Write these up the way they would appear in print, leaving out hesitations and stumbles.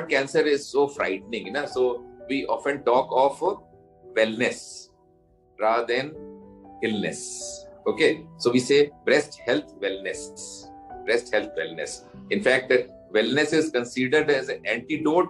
word cancer is so frightening, so we often talk of wellness rather than illness. Okay, so we say breast health wellness. Breast health wellness. In fact, wellness is considered as an antidote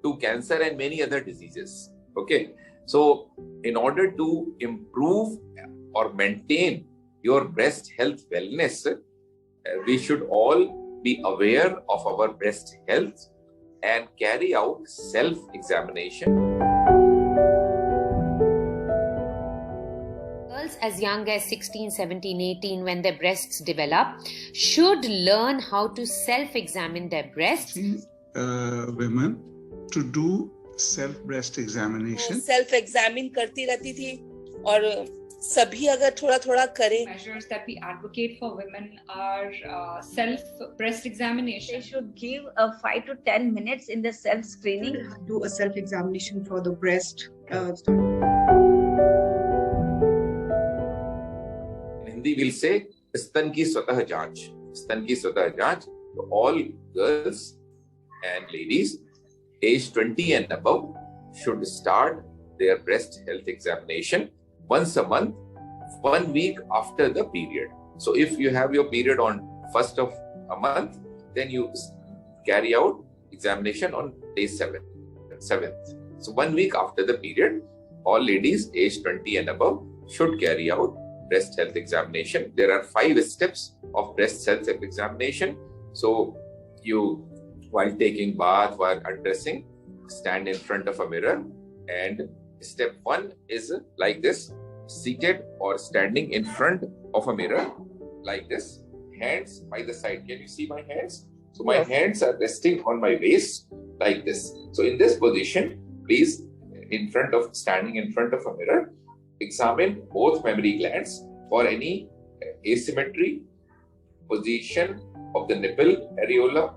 to cancer and many other diseases. Okay, so in order to improve or maintain your breast health wellness, we should all be aware of our breast health and carry out self-examination. Girls as young as 16, 17, 18, when their breasts develop, should learn how to self-examine their breasts. Women to do self-breast examination. Self-examine करती रहती थी और सभी अगर थोड़ा-थोड़ा करें. Measures that we advocate for women are self-breast examination. They should give 5 to 10 minutes in the self-screening. Do a self-examination for the breast. Hindi will say स्तन की स्वतः जांच. स्तन की स्वतः जांच. So all girls and ladies aged 20 and above should start their breast health examination once a month, 1 week after the period. So if you have your period on 1st of a month, then you carry out examination on day 7th. So 1 week after the period, all ladies aged 20 and above should carry out breast health examination. There are 5 steps of breast health examination. So you, while taking bath, while undressing, stand in front of a mirror, and step 1 is like this, seated or standing in front of a mirror like this, hands by the side. Can you see my hands? So my hands are resting on my waist like this. So in this position, please, standing in front of a mirror, examine both mammary glands for any asymmetry, position of the nipple areola,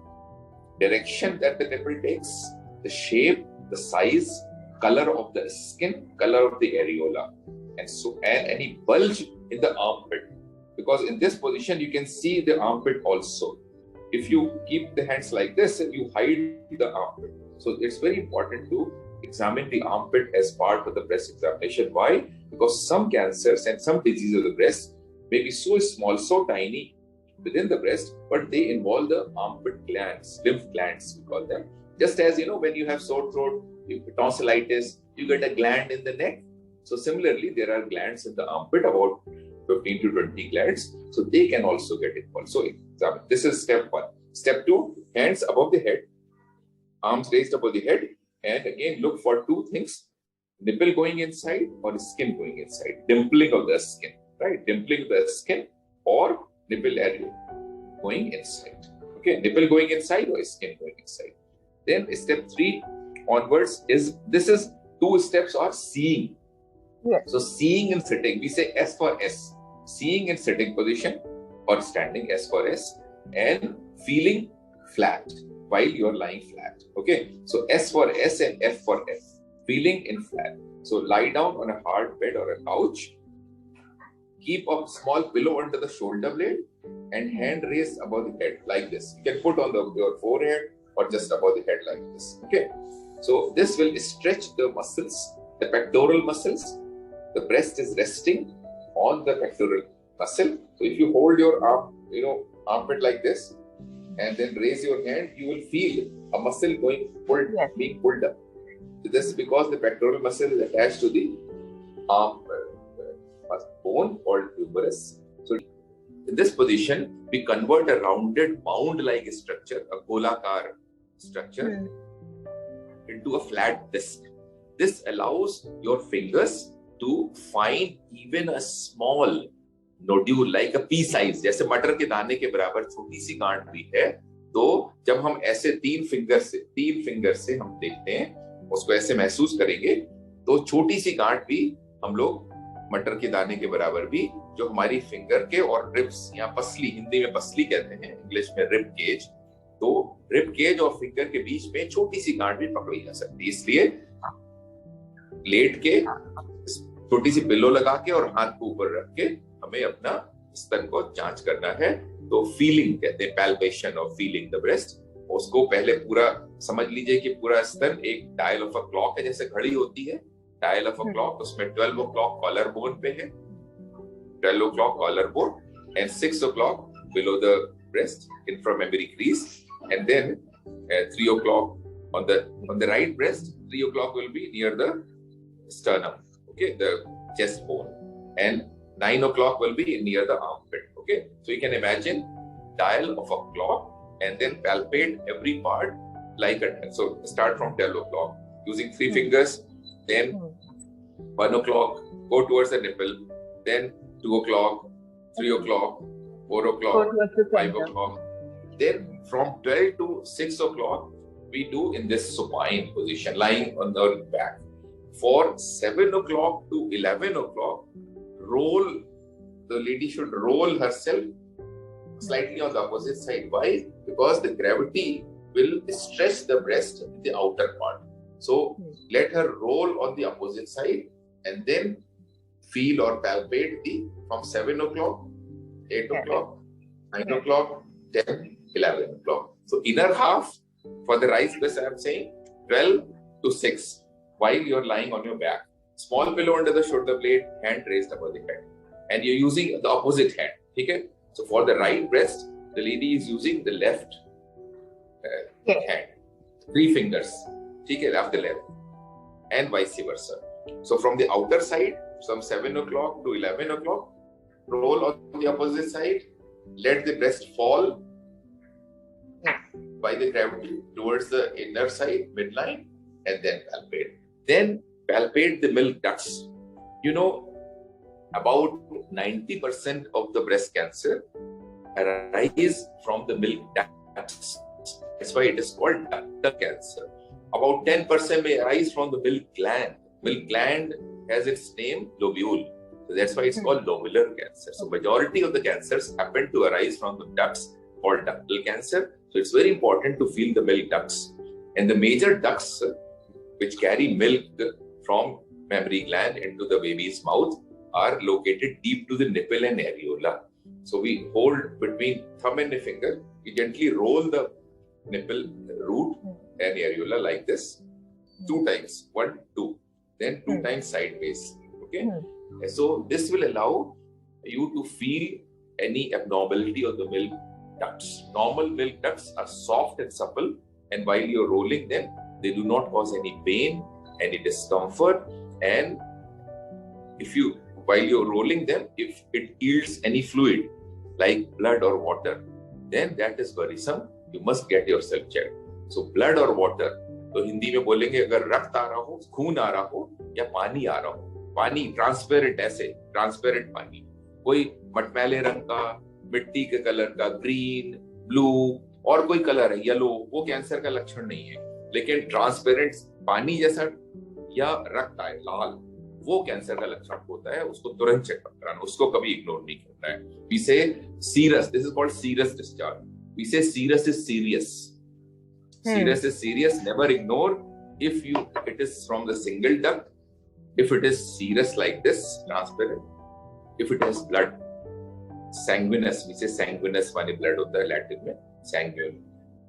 direction that the nipple takes, the shape, the size, color of the skin, color of the areola, and any bulge in the armpit, because in this position you can see the armpit also. If you keep the hands like this, you hide the armpit. So it's very important to examine the armpit as part of the breast examination. Why? Because some cancers and some diseases of the breast may be so small, so tiny within the breast, but they involve the armpit glands, lymph glands we call them. Just as when you have sore throat, tonsillitis, you get a gland in the neck. So similarly, there are glands in the armpit, about 15 to 20 glands. So they can also get involved. So examine. This is step 1. Step 2, hands above the head, arms raised above the head, and again look for 2 things: nipple going inside or skin going inside. Dimpling of the skin, right? Dimpling of the skin or nipple area going inside. Okay, nipple going inside or skin going inside. Then step 3 onwards is 2 steps are seeing. Yes. So seeing in sitting, we say S for S. Seeing in sitting position or standing, S for S, and feeling flat while you're lying flat. Okay, so S for S and F for F. Feeling in flat. So lie down on a hard bed or a couch. Keep a small pillow under the shoulder blade and hand raised above the head like this. You can put on your forehead or just above the head like this. Okay, so this will stretch the muscles, the pectoral muscles. The breast is resting on the pectoral muscle. So if you hold your arm, armpit like this, and then raise your hand, you will feel a muscle being pulled up. So this is because the pectoral muscle is attached to the arm bone called humerus. So in this position, we convert a rounded mound-like structure, a golakar structure, into a flat disc. This allows your fingers to find even a small nodule like a pea size. जैसे मटर के दाने के बराबर छोटी सी गांठ भी है, तो जब हम ऐसे 3 फिंगर से हम देखते हैं, उसको ऐसे महसूस करेंगे, तो छोटी सी गांठ भी हम लोग मटर के दाने के बराबर भी, जो हमारी फिंगर के और रिब्स, या पसली, हिंदी में पसली कहते हैं, इंग्लिश में रिब केज, तो रिब केज और फिंगर के बीच में छोटी सी गांठ भी पकड़ी जा सकती है. इसलिए लेट के छोटी सी पिल्लो लगा के और हाथ को ऊपर रख के हमें अपना स्तन को जांच करना है. तो फीलिंग कहते हैं, पैल्पेशन और फीलिंग द ब्रेस्ट, उसको पहले पूरा समझ लीजिए कि पूरा स्तन एक डायल ऑफ अ क्लॉक है, जैसे घड़ी होती है डायल ऑफ अ क्लॉक, उसमें 12 o'clock कॉलर बोन पे है, 12 o'clock collar bone, and 6 o'clock below the breast, inframammary crease, and then 3 o'clock on the right breast. 3 o'clock will be near the sternum, okay, the chest bone, and 9 o'clock will be near the armpit. Okay, so you can imagine dial of a clock and then palpate every part like a. So start from 12 o'clock using 3 fingers, then 1 o'clock go towards the nipple, then 2 o'clock, 3 o'clock, 4 o'clock, 5 o'clock. Then from 12 to 6 o'clock, we do in this supine position, lying on the back. For 7 o'clock to 11 o'clock, the lady should roll herself slightly on the opposite side. Why? Because the gravity will stretch the breast in the outer part. So let her roll on the opposite side and then feel or palpate from 7 o'clock, 8 o'clock, 9 o'clock, 10, 11 o'clock. So inner half for the rise breast, I am saying 12 to 6 while you are lying on your back. Small pillow under the shoulder blade, hand raised above the head. And you're using the opposite hand. Okay? So for the right breast, the lady is using the left hand. 3 fingers. Okay, after left. And vice versa. So from the outer side, from 7 o'clock to 11 o'clock, roll on the opposite side, let the breast fall by the gravity towards the inner side, midline, and then palpate. Then palpate the milk ducts. You know, about 90% of the breast cancer arise from the milk ducts. That's why it is called ductal cancer. About 10% may arise from the milk gland. Milk gland has its name, lobule. So that's why it's called lobular cancer. So majority of the cancers happen to arise from the ducts called ductal cancer. So it's very important to feel the milk ducts. And the major ducts which carry milk from mammary gland into the baby's mouth are located deep to the nipple and areola. So we hold between thumb and finger, we gently roll the nipple root and areola like this 2 times, 1, 2, then 2 times sideways. Okay, so this will allow you to feel any abnormality of the milk ducts. Normal milk ducts are soft and supple, and while you're rolling them, they do not cause any pain, any discomfort, and while you're rolling them, if it yields any fluid like blood or water, then that is worrisome. You must get yourself checked. So blood or water, तो हिंदी में बोलेंगे अगर रक्त आ रहा हो, खून आ रहा हो या पानी आ रहा हो, पानी ट्रांसपेरेंट, ऐसे ट्रांसपेरेंट पानी, कोई मटमैले रंग का, मिट्टी के कलर का, ग्रीन, ब्लू और कोई कलर है, येलो, वो कैंसर का लक्षण नहीं है. लेकिन ट्रांसपेरेंट पानी जैसा या रक्त आए लाल, वो कैंसर का लक्षण होता है. उसको तुरंत चेकअप कराना, उसको कभी इग्नोर नहीं करना है. We say serous, this is called serous discharge. We say serous is serious. Serous is serious, never ignore. If it is from the single duct, if it is serous like this, transparent, if it has blood, sanguineous, we say sanguineous माने blood होता है Latin में, sanguine.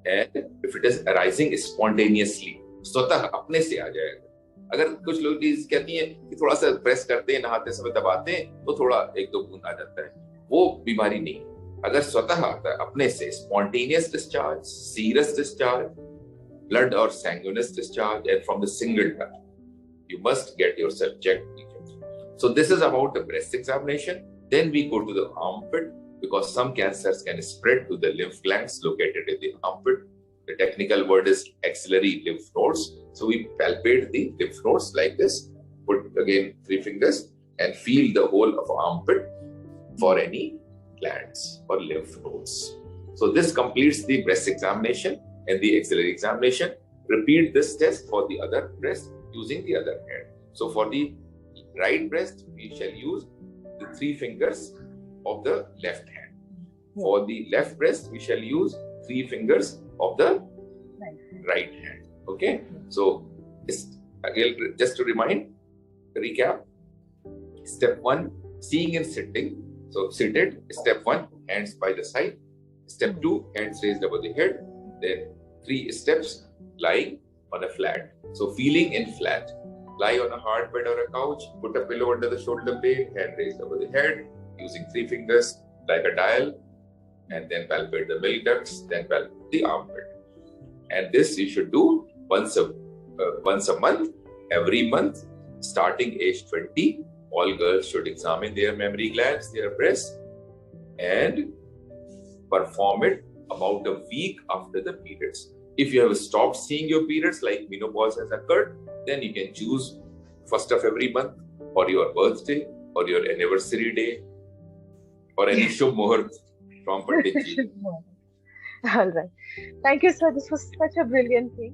And if it is arising spontaneously, स्वतः अपने से आ जाएगा. अगर कुछ लोग कहती हैं कि थोड़ा सा प्रेस करते हैं, नहाते समय दबाते हैं, तो थोड़ा 1-2 बूंद आ जाता है, वो बीमारी नहीं. अगर स्वतः आता है अपने से, spontaneous discharge, serous discharge, blood or sanguineous discharge, and from the single duct, you must get yourself checked. So this is about the breast examination. Then we go to the armpit, because some cancers can spread to the lymph glands located in the armpit. The technical word is axillary lymph nodes. So we palpate the lymph nodes like this, put again 3 fingers and feel the whole of armpit for any glands or lymph nodes. So this completes the breast examination and the axillary examination. Repeat this test for the other breast using the other hand. So for the right breast, we shall use the 3 fingers of the left hand. For the left breast, we shall use 3 fingers of the right hand. Okay? So again, just to recap, step 1, seeing and sitting. So seated, step 1, hands by the side. Step 2, hands raised above the head. Then 3 steps, lying on a flat. So feeling in flat. Lie on a hard bed or a couch, put a pillow under the shoulder blade, hand raised over the head, using 3 fingers like a dial, and then palpate the milk ducts, then palpate the armpit. And this you should do once a month, every month, starting age 20. All girls should examine their mammary glands, their breasts, and perform it about a week after the periods. If you have stopped seeing your periods, like menopause has occurred, then you can choose 1st of every month, or your birthday, or your anniversary day, or any Shubh Muhurt from Pandit ji. All right. Thank you, sir. This was such a brilliant thing.